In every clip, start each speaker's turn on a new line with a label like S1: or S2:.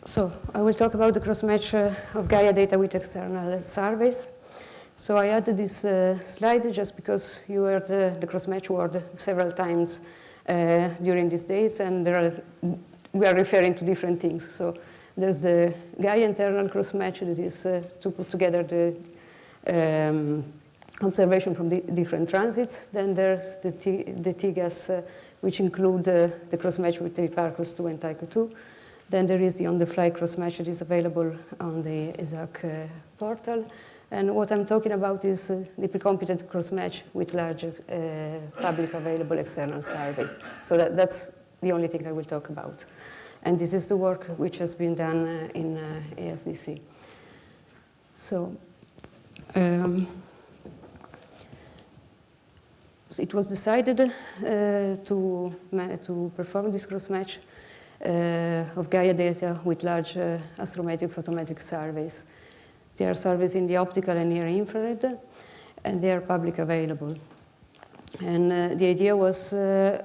S1: So I will talk about the cross-match of Gaia data with external surveys. So I added this slide just because you heard the cross-match word several times during these days, and we are referring to different things. So there's the Gaia internal cross-match that is to put together the observation from the different transits. Then there's the TGAS, which include the cross-match with the Parcus 2 and Tycho 2. Then there is the on-the-fly cross-match that is available on the ESAC portal. And what I'm talking about is the pre-computed cross-match with large public available external surveys. So that's the only thing I will talk about. And this is the work which has been done in ASDC. So it was decided to perform this cross-match of Gaia data with large astrometric photometric surveys. They are surveys in the optical and near infrared, and they are public available. And the idea was that,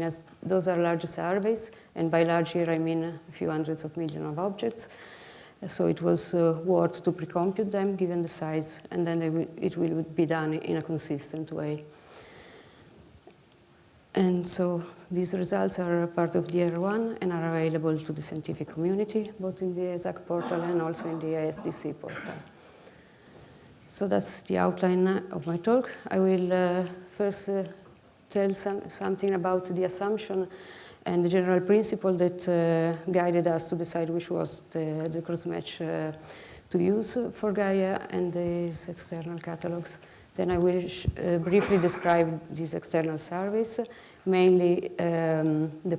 S1: as those are large surveys, and by large here I mean a few hundreds of millions of objects. So it was worth to pre-compute them given the size, and then it will be done in a consistent way. And so these results are part of the R1 and are available to the scientific community, both in the ESAC portal and also in the ASDC portal. So that's the outline of my talk. I will first tell something about the assumption and the general principle that guided us to decide which was the cross-match to use for Gaia and these external catalogs. Then I will briefly describe these external surveys, mainly the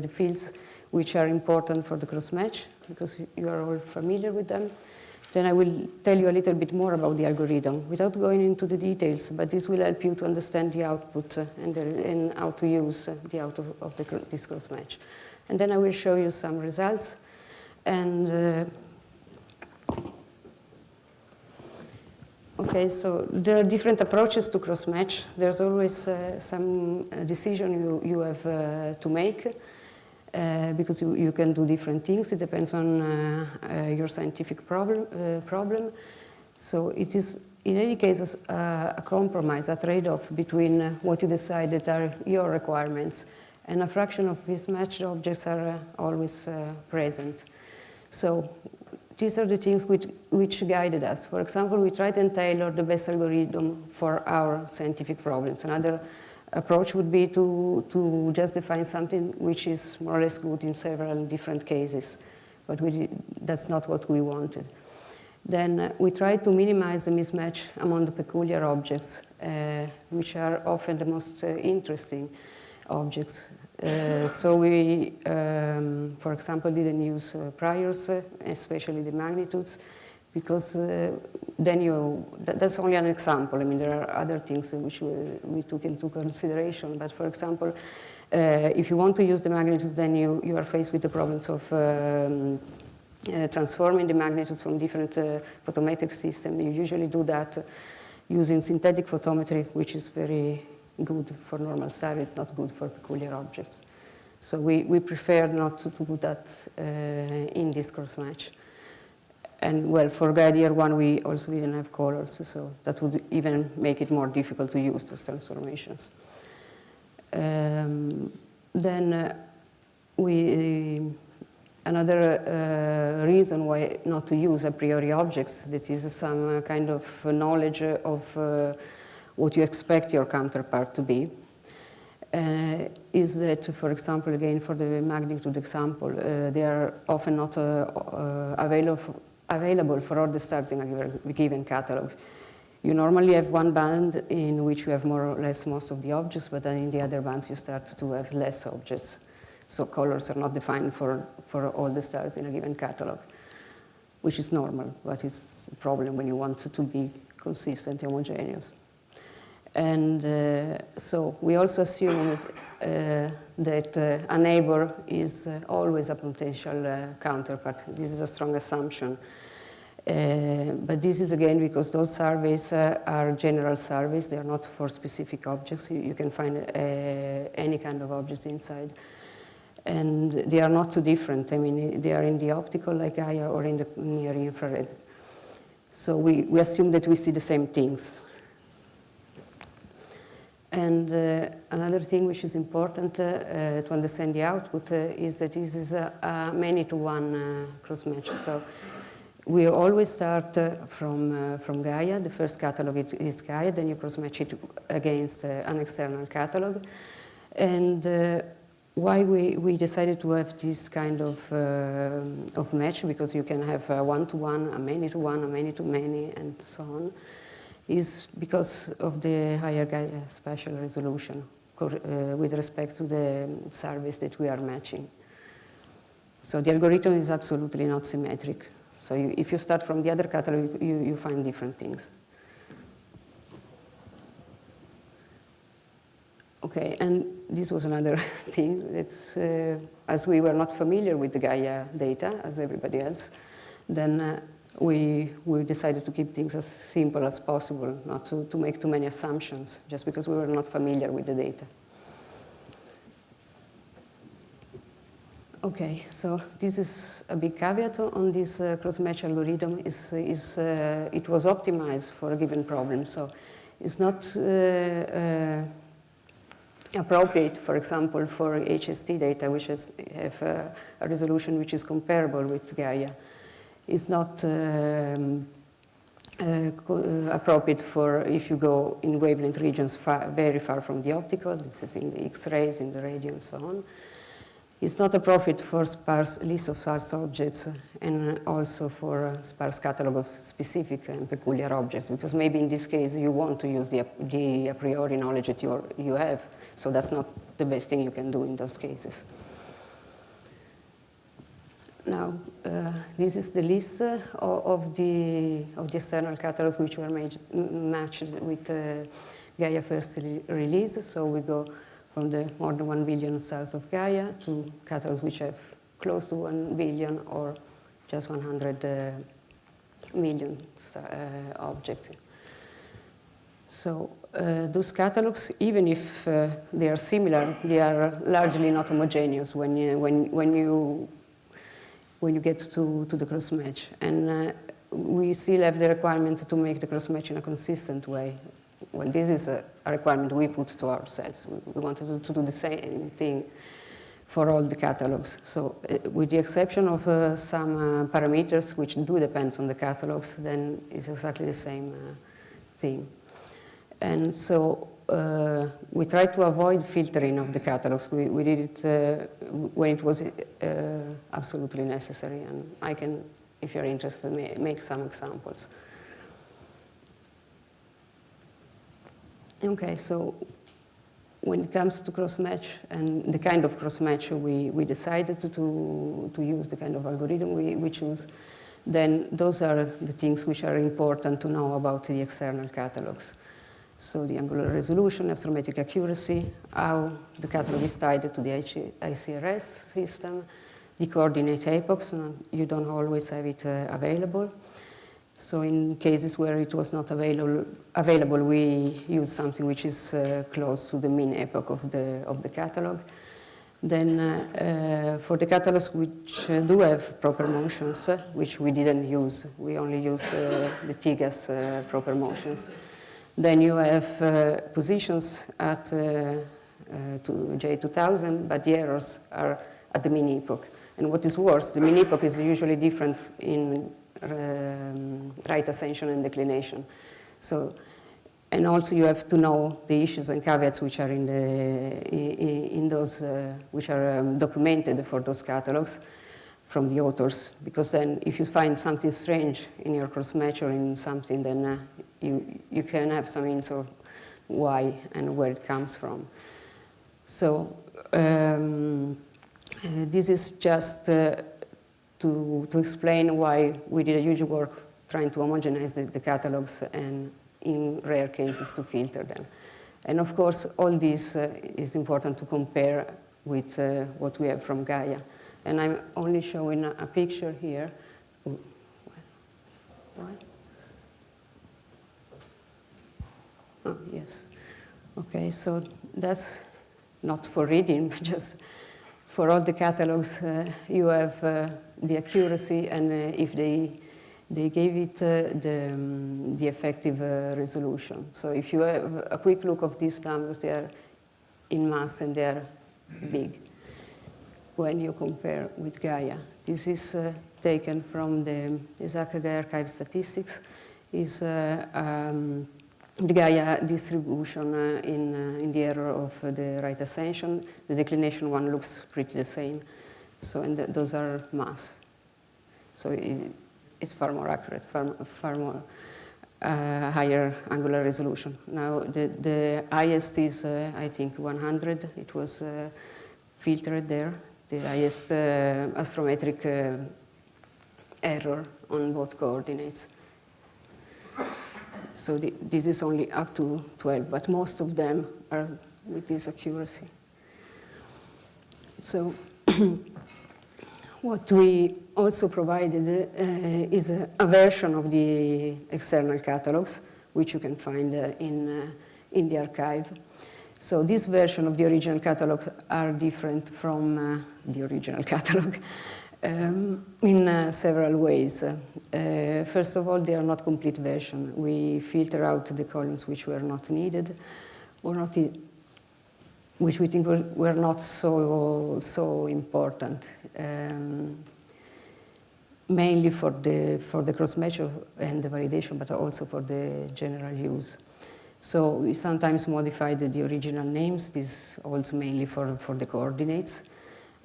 S1: fields which are important for the cross-match, because you are all familiar with them. Then I will tell you a little bit more about the algorithm, without going into the details, but this will help you to understand the output and how to use the output of this cross-match. And then I will show you some results. And okay, so there are different approaches to cross-match. There's always some decision you have to make because you can do different things. It depends on your scientific problem. So it is, in any case, a compromise, a trade-off between what you decide that are your requirements, and a fraction of mismatched objects are always present. So these are the things which guided us. For example, we tried and tailor the best algorithm for our scientific problems. Another approach would be to just define something which is more or less good in several different cases, but that's not what we wanted. Then we tried to minimize the mismatch among the peculiar objects, which are often the most interesting objects. So we, for example, didn't use priors, especially the magnitudes, because then that's only an example. I mean, there are other things which we took into consideration. But for example, if you want to use the magnitudes, then you are faced with the problems of transforming the magnitudes from different photometric systems. You usually do that using synthetic photometry, which is very good for normal stars. It's not good for peculiar objects. So we prefer not to do that in this cross-match. And well, for Gaia 1, we also didn't have colors, so that would even make it more difficult to use those transformations. Then another reason why not to use a priori objects, that is some kind of knowledge of what you expect your counterpart to be, is that, for example, again, for the magnitude example, they are often not available for all the stars in a given catalog. You normally have one band in which you have more or less most of the objects, but then in the other bands you start to have less objects. So colors are not defined for all the stars in a given catalog, which is normal, but it's a problem when you want to be consistent and homogeneous. And so we also assume that a neighbor is always a potential counterpart. This is a strong assumption. But this is again because those surveys are general surveys. They are not for specific objects. You can find any kind of objects inside. And they are not too different. I mean, they are in the optical like Gaia or in the near infrared. So we assume that we see the same things. And another thing which is important to understand the output is that this is a many-to-one cross-match. So we always start from Gaia. The first catalog is Gaia, then you cross-match it against an external catalog. And why we decided to have this kind of match, because you can have a one-to-one, a many-to-one, a many-to-many, and so on, is because of the higher Gaia spatial resolution with respect to the service that we are matching. So the algorithm is absolutely not symmetric. So if you start from the other catalog, you find different things. Okay, and this was another thing that, as we were not familiar with the Gaia data, as everybody else, then we decided to keep things as simple as possible, not to make too many assumptions, just because we were not familiar with the data. Okay, so this is a big caveat on this cross-match algorithm. It was optimized for a given problem, so it's not appropriate, for example, for HST data, which have a resolution which is comparable with Gaia. It's not appropriate for if you go in wavelength regions very far from the optical. This is in the X-rays, in the radio, and so on. It's not appropriate for sparse list of sparse objects and also for sparse catalog of specific and peculiar objects, because maybe in this case you want to use the a priori knowledge that you have, so that's not the best thing you can do in those cases. Now, this is the list of the external catalogs which were matched with Gaia first release. So we go from the more than 1 billion stars of Gaia to catalogs which have close to 1 billion or just 100 million objects. So those catalogs, even if they are similar, they are largely not homogeneous when you get to the cross-match. And we still have the requirement to make the cross-match in a consistent way. Well, this is a requirement we put to ourselves. We wanted to do the same thing for all the catalogs. So with the exception of some parameters which do depend on the catalogs, then it's exactly the same thing. And so we tried to avoid filtering of the catalogs. We did it when it was absolutely necessary. And I can, if you're interested, make some examples. Okay, so when it comes to cross-match and the kind of cross-match we decided to use, the kind of algorithm we choose, then those are the things which are important to know about the external catalogs. So the angular resolution, astrometric accuracy, how the catalog is tied to the ICRS system, the coordinate epochs, you don't always have it available. So in cases where it was not available, we use something which is close to the mean epoch of the catalog. Then for the catalogs which do have proper motions, which we didn't use, we only used the TIGAS proper motions. Then you have positions at J2000, but the errors are at the mean epoch. And what is worse, the mean epoch is usually different in right ascension and declination. So, and also you have to know the issues and caveats which are in those which are documented for those catalogs from the authors, because then if you find something strange in your cross-match or in something, then you can have some hints of why and where it comes from. So this is just to explain why we did a huge work trying to homogenize the catalogs and in rare cases to filter them. And of course, all this is important to compare with what we have from Gaia. And I'm only showing a picture here. What? Oh, yes. Okay, so that's not for reading, just for all the catalogs, you have the accuracy, and if they gave it the effective resolution. So if you have a quick look of these numbers, they are in mass and they are big when you compare with Gaia. This is taken from the ESAC Gaia archive statistics. Is the Gaia distribution in the error of the right ascension. The declination one looks pretty the same. So and those are mass. So it's far more accurate, far more higher angular resolution. Now the highest is I think 100. It was filtered there. The highest astrometric error on both coordinates. So this is only up to 12, but most of them are with this accuracy. So what we also provided is a version of the external catalogs, which you can find in the archive. So this version of the original catalog are different from the original catalog in several ways. First of all, they are not complete version. We filter out the columns which were not needed, or not, which we think were not so important. Mainly for the cross-match and the validation, but also for the general use. So we sometimes modified the original names. This holds mainly for the coordinates.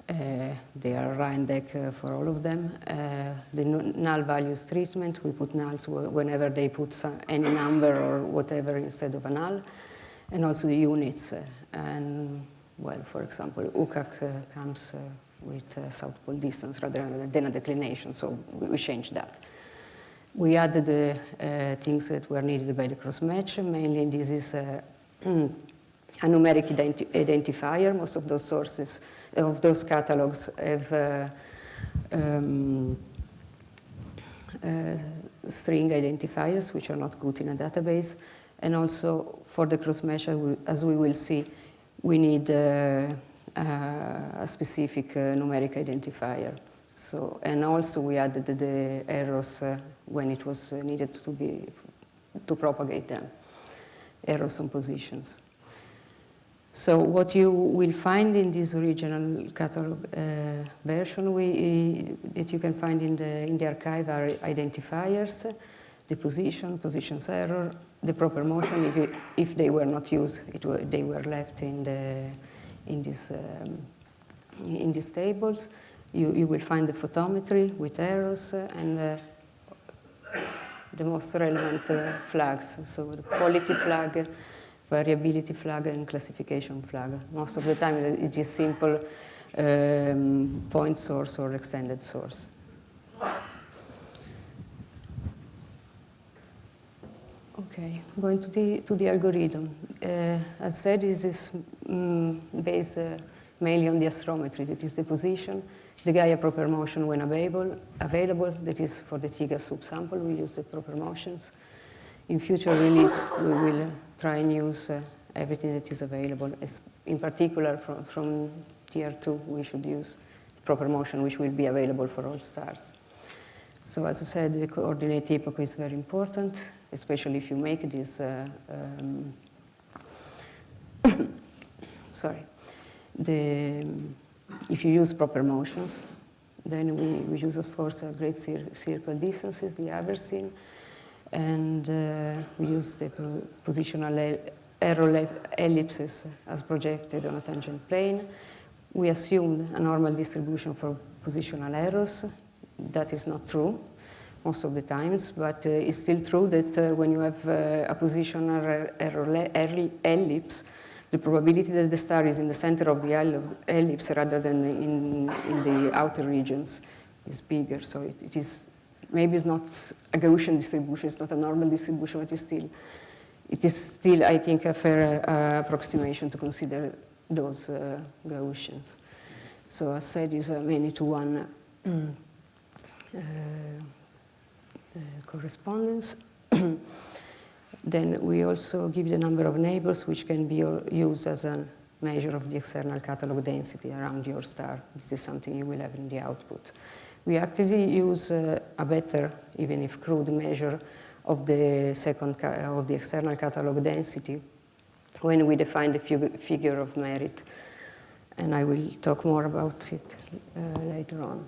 S1: They are Ryan-Deck for all of them. The null values treatment, we put nulls whenever they put any number or whatever instead of a null. And also the units. And, well, for example, UCAC comes with south pole distance rather than a declination, so we changed that. We added the things that were needed by the cross-match. Mainly this is a numeric identifier. Most of those sources, of those catalogs, have string identifiers, which are not good in a database. And also for the cross-match, as we will see, we need a specific numeric identifier. So, and also we added the errors when it was needed to propagate them, errors on positions. So what you will find in this original catalog version that you can find in the archive are identifiers, the positions error, the proper motion. If they were not used, they were left in these tables. You will find the photometry with errors and the most relevant flags. So the quality flag, variability flag, and classification flag. Most of the time it is simple point source or extended source. Okay, going to the algorithm. As said, this is based mainly on the astrometry, that is the position, the Gaia proper motion when available, that is for the TIGA subsample, we use the proper motions. In future release, we will try and use everything that is available. In particular, from tier 2, we should use proper motion, which will be available for all stars. So as I said, the coordinate epoch is very important, especially if you make this, sorry. If you use proper motions, then we use, of course, great circle distances, the Aversine, and we use the positional error ellipses as projected on a tangent plane. We assumed a normal distribution for positional errors. That is not true most of the times, but it's still true that when you have a positional error ellipse, the probability that the star is in the center of the ellipse rather than in the outer regions is bigger. So it is, maybe it's not a Gaussian distribution, it's not a normal distribution, but it is still, I think, a fair approximation to consider those Gaussians. So as said, is a many to one correspondence. Then we also give the number of neighbors, which can be used as an measure of the external catalog density around your star. This is something you will have in the output. We actually use a better, even if crude, measure of the external catalog density when we define the figure of merit. And I will talk more about it later on.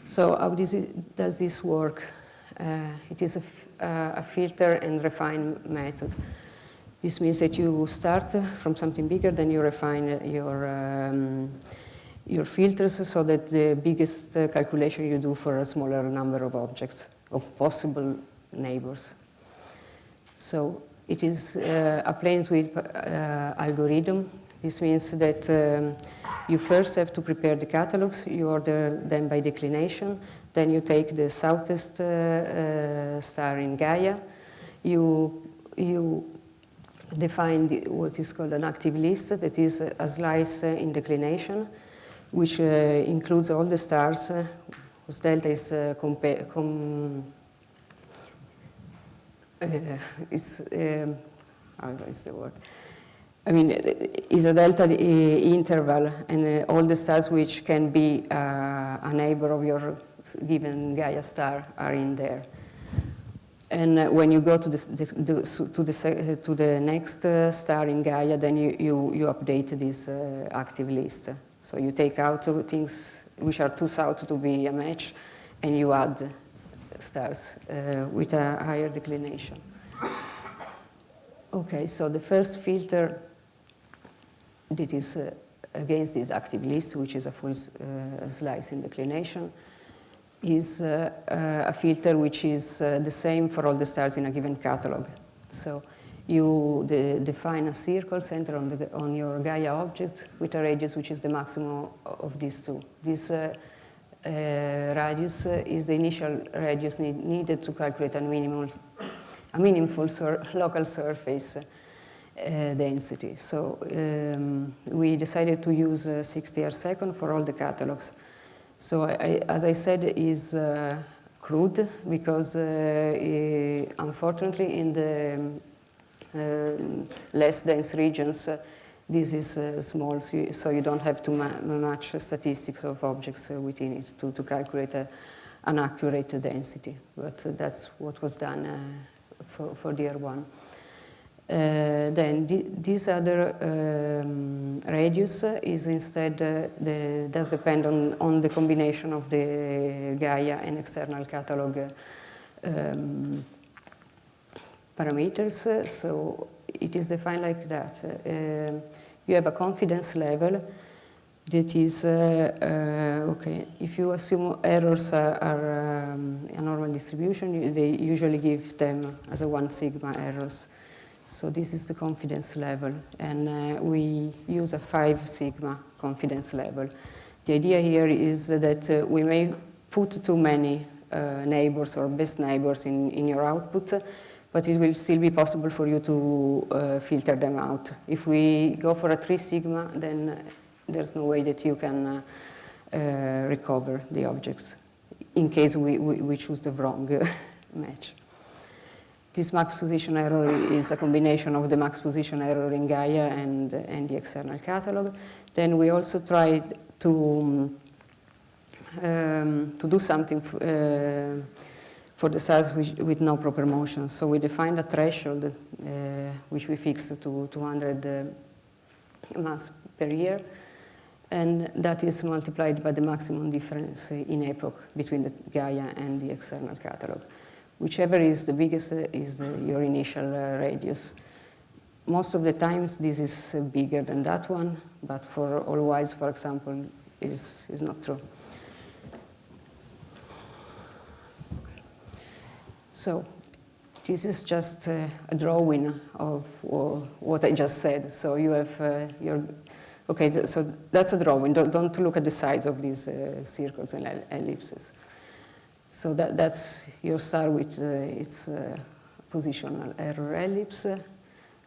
S1: So how does this work? It is a filter and refine method. This means that you start from something bigger, then you refine your filters so that the biggest calculation you do for a smaller number of objects, of possible neighbors. So it is a planes width algorithm. This means that you first have to prepare the catalogs, you order them by declination, then you take the southest star in Gaia, you define what is called an active list, that is a slice in declination, which includes all the stars whose delta is how is the word? I mean, is a delta interval, and all the stars which can be a neighbor of your given Gaia star are in there. And when you go to the next star in Gaia, then you update this active list. So you take out things which are too south to be a match, and you add stars with a higher declination. Okay, so the first filter that is against this active list, which is a full slice in declination, is a filter which is the same for all the stars in a given catalog. So you define a circle centered on your Gaia object with a radius which is the maximum of these two. This radius is the initial radius needed to calculate a meaningful local surface density. So we decided to use 60 arc-second for all the catalogs. So as I said, is crude because unfortunately in the less dense regions this is small, so you don't have to match statistics of objects within it to calculate an accurate density. But that's what was done for the R1. Then this other radius is instead does depend on the combination of the Gaia and external catalog parameters. So it is defined like that. You have a confidence level that is okay. If you assume errors are a normal distribution, they usually give them as a 1 sigma errors. So this is the confidence level, and we use a 5 sigma confidence level. The idea here is that we may put too many neighbors or best neighbors in your output, but it will still be possible for you to filter them out. If we go for a 3 sigma, then there's no way that you can recover the objects in case we choose the wrong match. This max position error is a combination of the max position error in Gaia and the external catalog. Then we also tried to do something for the stars with no proper motion. So we defined a threshold which we fixed to 200 mass per year, and that is multiplied by the maximum difference in epoch between the Gaia and the external catalog. Whichever is the biggest is your initial radius. Most of the times this is bigger than that one, but for all wise, for example, is not true. So this is just a drawing of what I just said. So you have okay, so that's a drawing. Don't look at the size of these circles and ellipses. So that's your star with its positional error ellipse.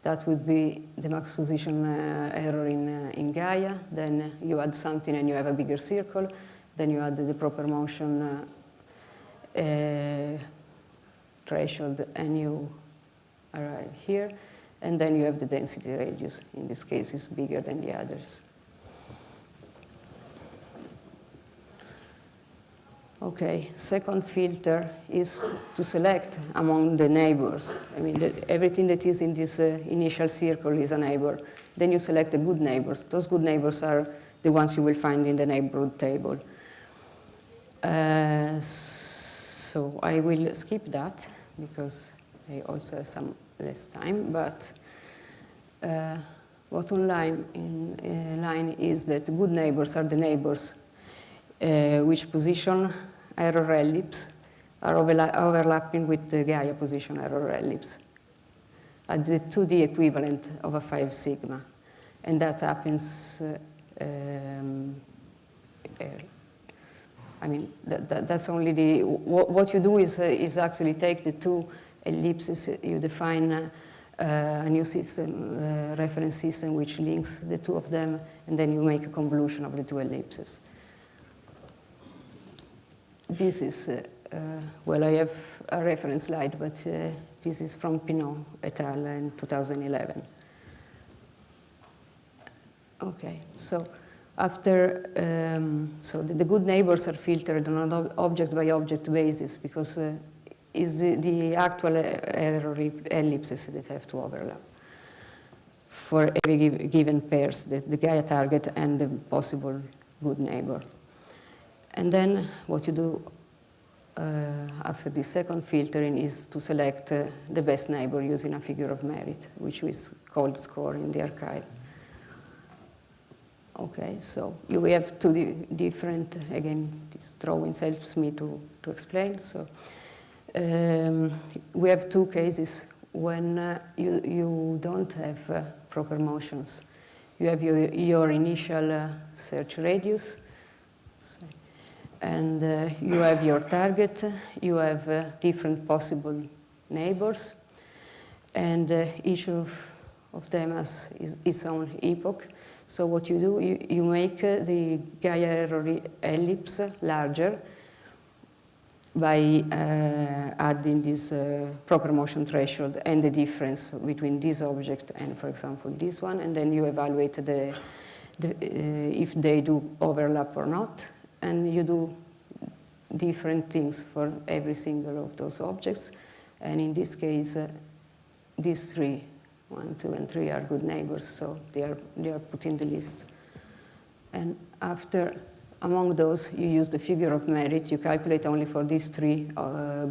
S1: That would be the max position error in Gaia. Then you add something and you have a bigger circle. Then you add the proper motion threshold and you arrive here. and then you have the density radius. In this case, is bigger than the others. Okay, second filter is to select among the neighbors. I mean, everything that is in this initial circle is a neighbor. Then you select the good neighbors. Those good neighbors are the ones you will find in the neighborhood table. So I will skip that because I also have some less time. But bottom line is that good neighbors are the neighbors which position error ellipse are overlapping with the Gaia position error ellipse at the 2D equivalent of a 5 sigma. And that happens, I mean, that's only the, what you do is actually take the two ellipses, you define a new system, reference system which links the two of them, and then you make a convolution of the two ellipses. This is, well, I have a reference slide, but this is from Pinot et al. In 2011. Okay, so after, so the good neighbors are filtered on an object-by-object basis because is the actual error ellipses that have to overlap for every given pairs, the Gaia target and the possible good neighbor. And then what you do after the second filtering is to select the best neighbor using a figure of merit, which is called score in the archive. Okay, so we have two different, again, this drawings helps me to explain. So we have two cases when you don't have proper motions. You have your initial search radius, and you have your target, you have different possible neighbors, and each of them has its own epoch. So what you do, you make the Gaia error ellipse larger by adding this proper motion threshold and the difference between this object and, for example, this one, and then you evaluate if they do overlap or not. And you do different things for every single of those objects. And in this case, these three, 1, 2, and 3 are good neighbors, so they are put in the list. And after, among those, you use the figure of merit. You calculate only for these 3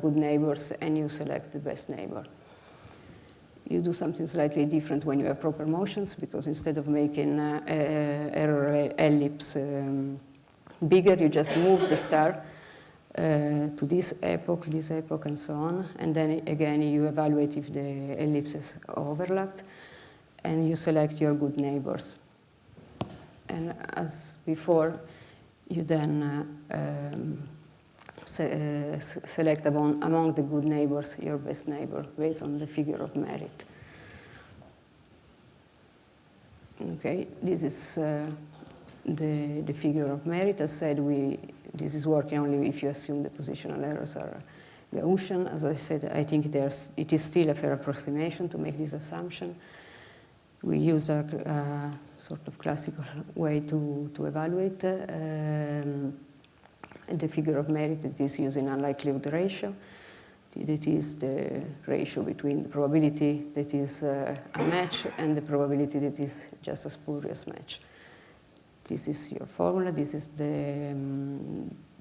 S1: good neighbors, and you select the best neighbor. You do something slightly different when you have proper motions, because instead of making error ellipse bigger, you just move the star to this epoch, and so on. And then again, you evaluate if the ellipses overlap, and you select your good neighbors. And as before, you then select among the good neighbors your best neighbor based on the figure of merit. Okay, this is the figure of merit. As said, this is working only if you assume the positional errors are Gaussian. As I said, I think it is still a fair approximation to make this assumption. We use a sort of classical way to evaluate the figure of merit that is using unlikelihood ratio. That is the ratio between the probability that is a match and the probability that is just a spurious match. This is your formula. This is the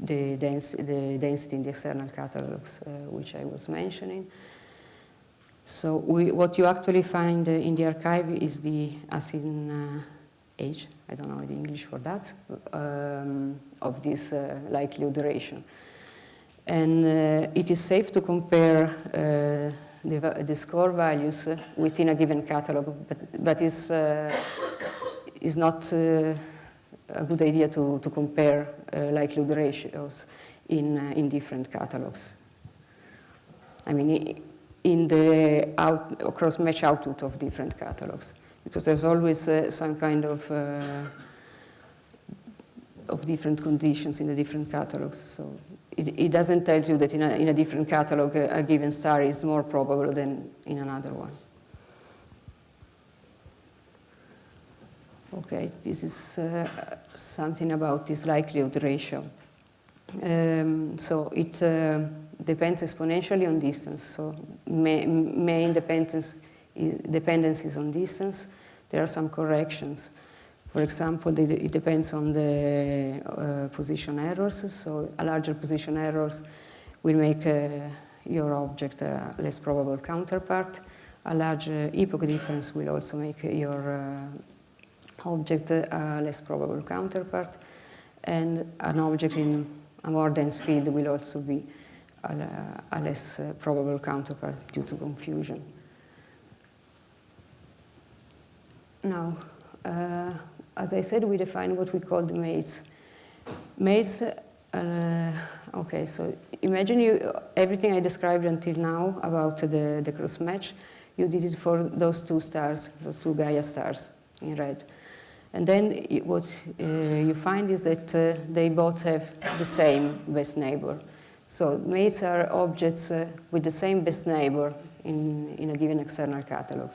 S1: density in the external catalogues, which I was mentioning. So what you actually find in the archive is the asin age, I don't know the English for that, of this likelihood ratio. And it is safe to compare the score values within a given catalog, but is not a good idea to compare likelihood ratios in different catalogs. I mean, in the cross-match output of different catalogs, because there's always some kind of different conditions in the different catalogs. So it doesn't tell you that in a different catalog a given star is more probable than in another one. Okay, this is something about this likelihood ratio. So it depends exponentially on distance. So main dependencies on distance. There are some corrections. For example, it depends on the position errors. So a larger position errors will make your object a less probable counterpart. A large epoch difference will also make your object a less probable counterpart. And an object in a more dense field will also be a less probable counterpart due to confusion. Now, as I said, we define what we call the mates. Mates, okay, so imagine everything I described until now about the cross match, you did it for those two stars, those two Gaia stars in red. And then what you find is that they both have the same best neighbor. So mates are objects with the same best neighbor in a given external catalog.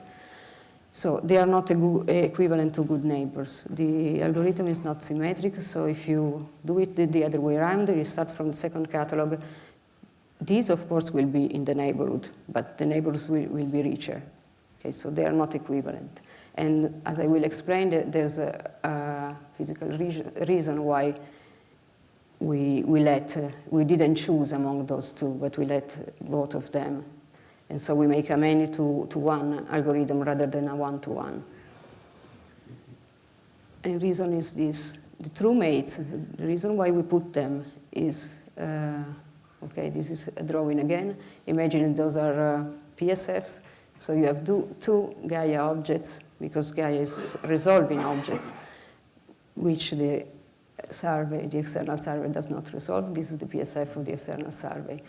S1: So they are not equivalent to good neighbors. The algorithm is not symmetric, so if you do it the other way around, you start from the second catalog, these of course will be in the neighborhood, but the neighbors will be richer. Okay, so they are not equivalent. And as I will explain, there's a physical reason why we didn't choose among those two, but we let both of them. And so we make a many-to-one algorithm rather than a one-to-one. And the reason is this. The true mates, the reason why we put them is, okay, this is a drawing again. Imagine those are PSFs. So you have two Gaia objects, because Gaia is resolving objects, which the survey, the external survey, does not resolve. This is the PSF of the external survey.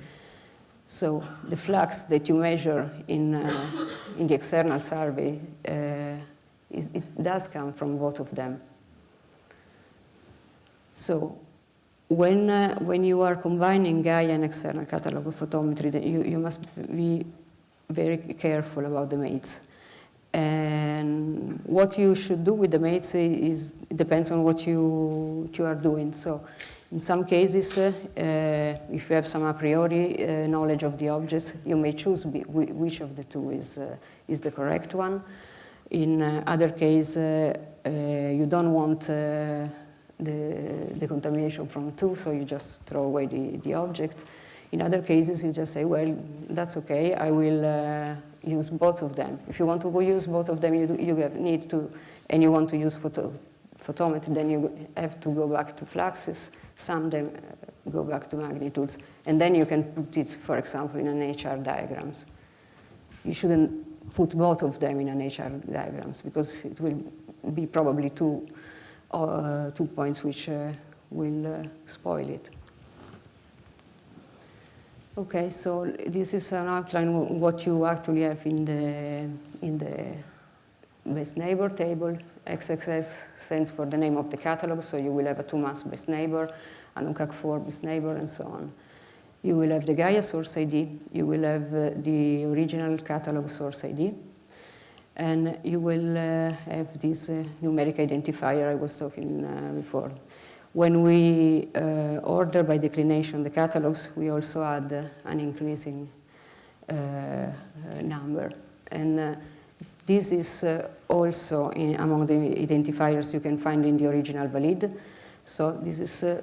S1: So the flux that you measure in the external survey, it does come from both of them. So when you are combining Gaia and external catalog of photometry, then you must be very careful about the mates. And what you should do with the mates depends on what you are doing. So in some cases, if you have some a priori knowledge of the objects, you may choose which of the two is the correct one. In other cases, you don't want the contamination from two, so you just throw away the object. In other cases, you just say, well, that's okay, I will use both of them. If you want to use both of them, and you want to use photometry, then you have to go back to fluxes, sum them, go back to magnitudes, and then you can put it, for example, in an HR diagrams. You shouldn't put both of them in an HR diagrams, because it will be probably two points which will spoil it. Okay, so this is an outline of what you actually have in the best neighbor table. XXS stands for the name of the catalog, so you will have a 2-mass best neighbor, an UNCAC4 best neighbor, and so on. You will have the Gaia source ID, you will have the original catalog source ID, and you will have this numeric identifier I was talking before. When we order by declination the catalogs, we also add an increasing number. And this is also among the identifiers you can find in the original valid. So this is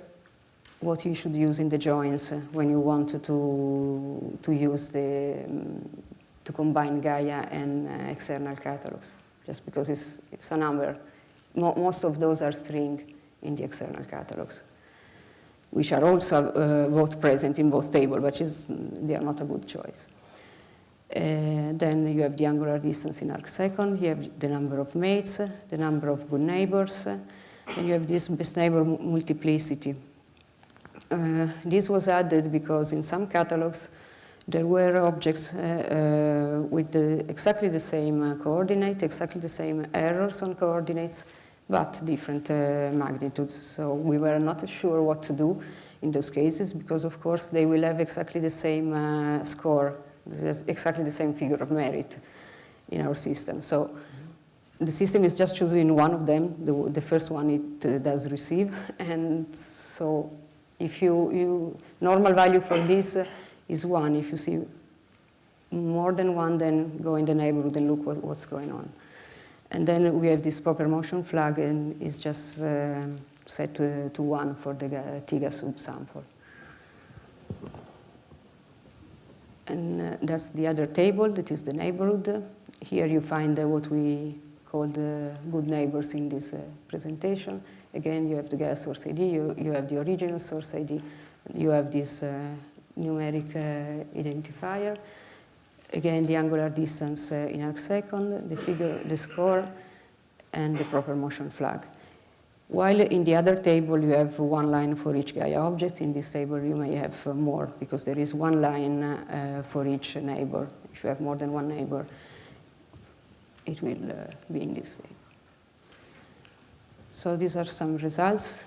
S1: what you should use in the joins when you want to use to combine Gaia and external catalogs, just because it's a number. Most of those are string in the external catalogs, which are also both present in both tables, but they are not a good choice. Then you have the angular distance in arcsecond, you have the number of mates, the number of good neighbors, and you have this best neighbor multiplicity. This was added because in some catalogs there were objects with exactly the same coordinate, exactly the same errors on coordinates, but different magnitudes. So we were not sure what to do in those cases, because of course they will have exactly the same score, exactly the same figure of merit in our system. So the system is just choosing one of them, the first one it does receive, and so if normal value for this is 1. If you see more than 1, then go in the neighborhood and look what's going on. And then we have this proper motion flag, and it's just set to 1 for the TIGA subsample. And that's the other table, that is the neighborhood. Here you find what we call the good neighbors in this presentation. Again, you have the Gaia source ID, you have the original source ID, you have this numeric identifier. Again, the angular distance in arcsecond, the figure, the score, and the proper motion flag. While in the other table you have 1 line for each Gaia object, in this table you may have more, because there is 1 line for each neighbor. If you have more than 1 neighbor, it will be in this table. So these are some results.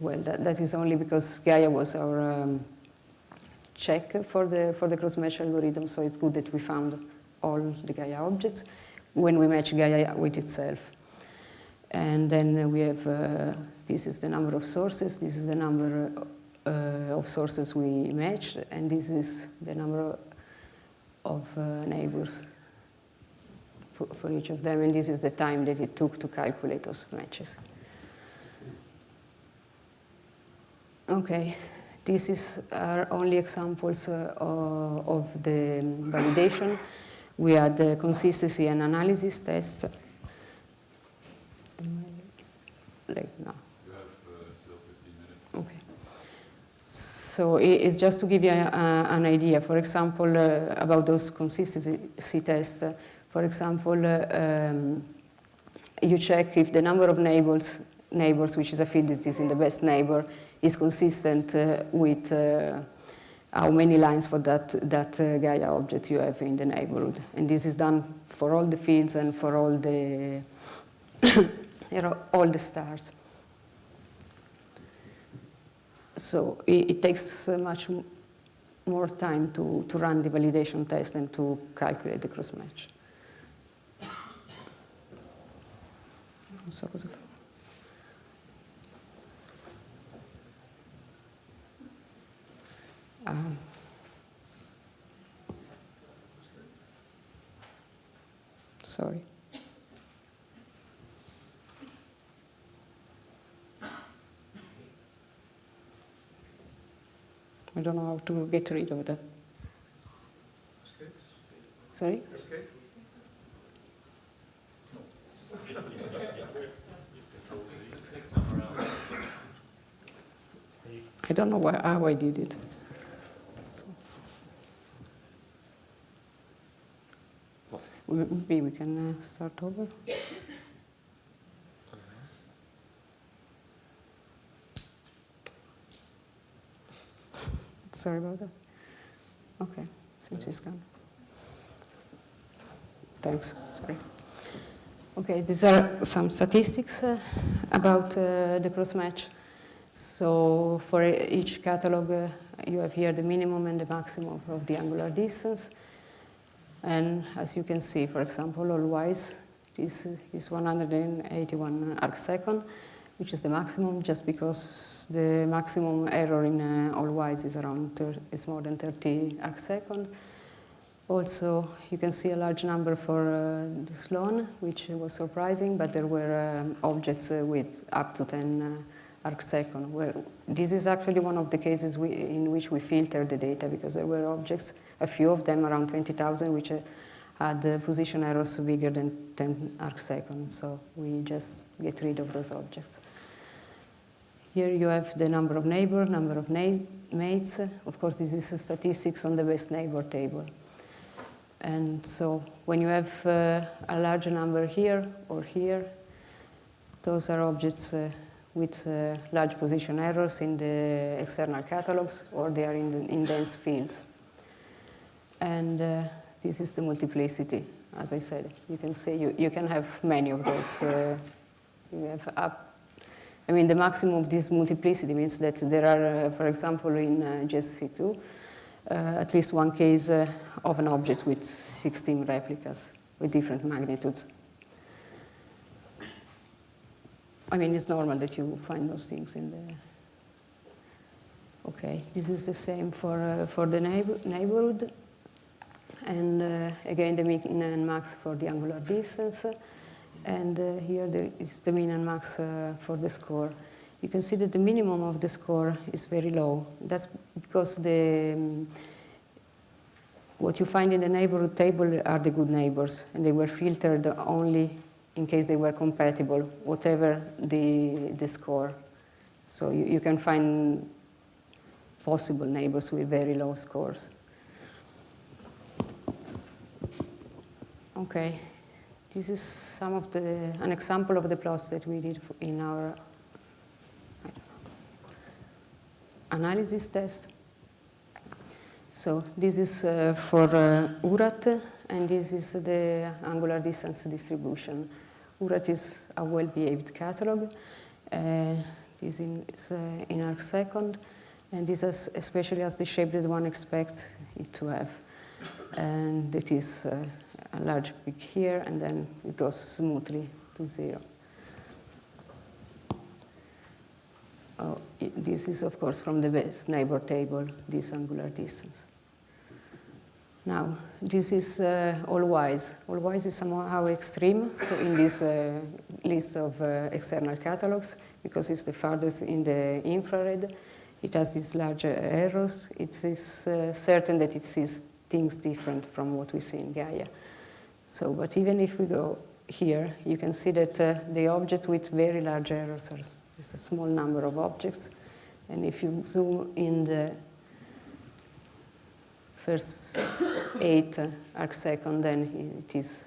S1: Well, that is only because Gaia was our check for the cross-match algorithm, so it's good that we found all the Gaia objects when we match Gaia with itself. And then we have, this is the number of sources, this is the number of sources we matched, and this is the number of neighbors for each of them, and this is the time that it took to calculate those matches. Okay, these are only examples of the validation. We had the consistency and analysis test. Late now.
S2: You have still 15 minutes.
S1: Okay. So it's just to give you an idea, for example, about those consistency tests. For example, you check if the number of neighbors, which is a field that is in the best neighbor, is consistent with how many lines for that Gaia object you have in the neighborhood. And this is done for all the fields and for all the all the stars. So it takes much more time to run the validation test and to calculate the cross-match. Sorry. I don't know how to get rid of that.
S3: Escape?
S1: Sorry?
S3: Escape? No.
S1: I don't know how I did it. So. Maybe we can start over. Sorry about that. Okay, seems it's gone. Thanks, sorry. Okay, these are some statistics about the cross-match. So for each catalog, you have here the minimum and the maximum of the angular distance. And as you can see, for example, all-wise, this is 181 arcsecond, which is the maximum, just because the maximum error in all-wise is is more than 30 arcsecond. Also, you can see a large number for the Sloan, which was surprising, but there were objects with up to 10 arcsecond. Well, this is actually one of the cases in which we filtered the data, because there were objects, a few of them, around 20,000, which had position errors bigger than 10 arcsecond. So we just get rid of those objects. Here you have the number of neighbors, number of mates. Of course, this is statistics on the best neighbor table. And so when you have a larger number here or here, those are objects with large position errors in the external catalogs, or they are in dense fields. And this is the multiplicity, as I said. You can say you can have many of those. You have the maximum of this multiplicity means that there are, for example, in GSC2, at least one case of an object with 16 replicas with different magnitudes. I mean, it's normal that you find those things in the... Okay, this is the same for the neighborhood. And again, the min and max for the angular distance. And here there is the min and max for the score. You can see that the minimum of the score is very low. That's because what you find in the neighborhood table are the good neighbors, and they were filtered only in case they were compatible, whatever the score. So you can find possible neighbors with very low scores. Okay, this is an example of the plots that we did in our analysis test. So this is for URAT, and this is the angular distance distribution. URAT is a well-behaved catalog. This is in arcsecond, and this is especially as the shape that one expects it to have. And it is a large peak here, and then it goes smoothly to 0. Oh, this is, of course, from the best neighbor table, this angular distance. Now, this is all-wise. All-wise is somehow extreme in this list of external catalogs, because it's the farthest in the infrared. It has these large errors. It is certain that it sees things different from what we see in Gaia. So, but even if we go here, you can see that the object with very large errors is a small number of objects. And if you zoom in the first 8 arcsecond, then it is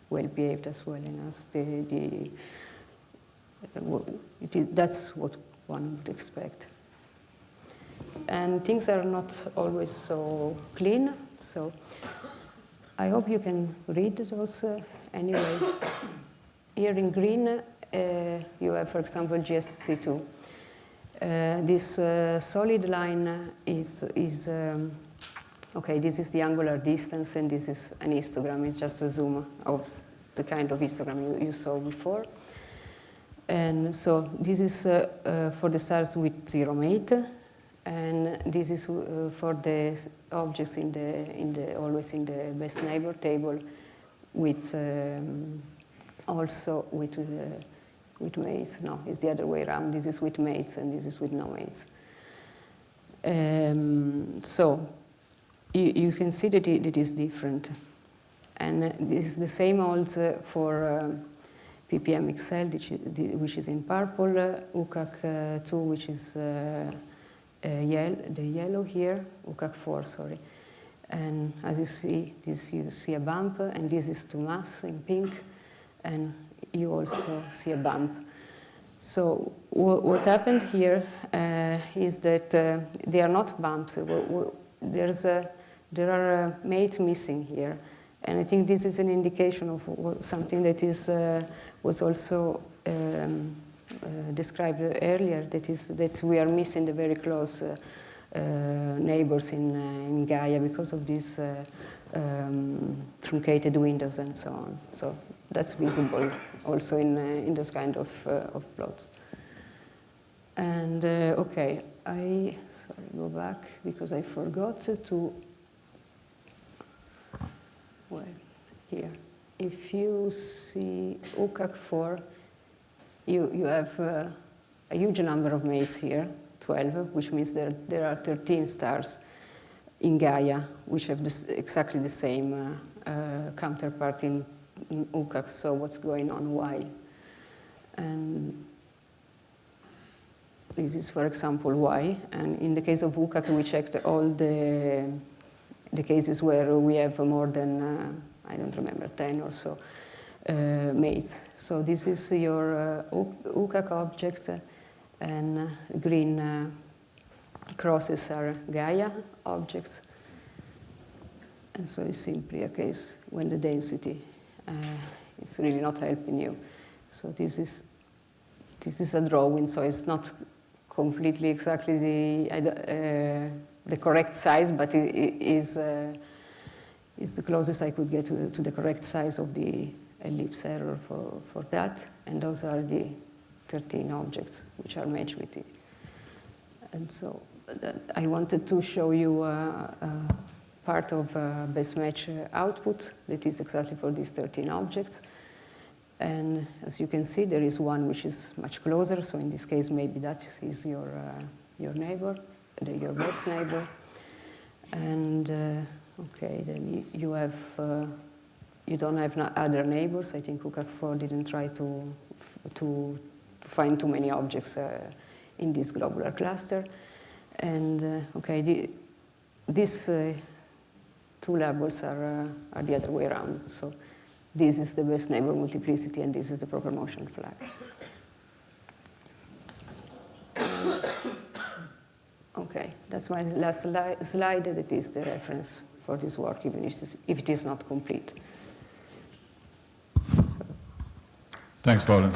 S1: well behaved as well. And as that's what one would expect. And things are not always so clean. So I hope you can read those anyway. Here in green, you have, for example, GSC2. This solid line is okay, this is the angular distance, and this is an histogram. It's just a zoom of the kind of histogram you saw before. And so this is for the stars with 0 mate. And this is for the objects always in the best neighbor table, with also with mates. No, it's the other way around. This is with mates, and this is with no mates. So you can see that it is different, and this is the same also for PPM-XL, which is in purple, UCAC2, which is the yellow here, UCAC4, sorry. And as you see, you see a bump, and this is to mass in pink, and you also see a bump. So what happened here is that they are not bumps. There are mates missing here, and I think this is an indication of something that was also described earlier. That is that we are missing the very close neighbors in Gaia because of these truncated windows and so on. So that's visible also in this kind of plots. And okay, go back because I forgot to. Well, here, if you see UCAC4, you have a huge number of mates here, 12, which means there are 13 stars in Gaia which have exactly the same counterpart in UCAC. So what's going on? Why? And this is, for example, why. And in the case of UCAC, we checked all the cases where we have more than, I don't remember, 10 or so mates. So this is your UCAC object, and green crosses are Gaia objects. And so it's simply a case when the density is really not helping you. So this is a drawing, so it's not completely exactly the correct size, but it is the closest I could get to the correct size of the ellipse error for that. And those are the 13 objects which are matched with it. And so I wanted to show you part of best match output that is exactly for these 13 objects. And as you can see, there is one which is much closer. So in this case, maybe that is your neighbor, your best neighbor. And okay, then you have you don't have other neighbors. I think UCAC4 didn't try to find too many objects in this globular cluster. And okay, these two labels are the other way around. So this is the best neighbor multiplicity, and this is the proper motion flag. Okay, that's my last slide. That is the reference for this work, even if it is not complete. So.
S2: Thanks, Paola.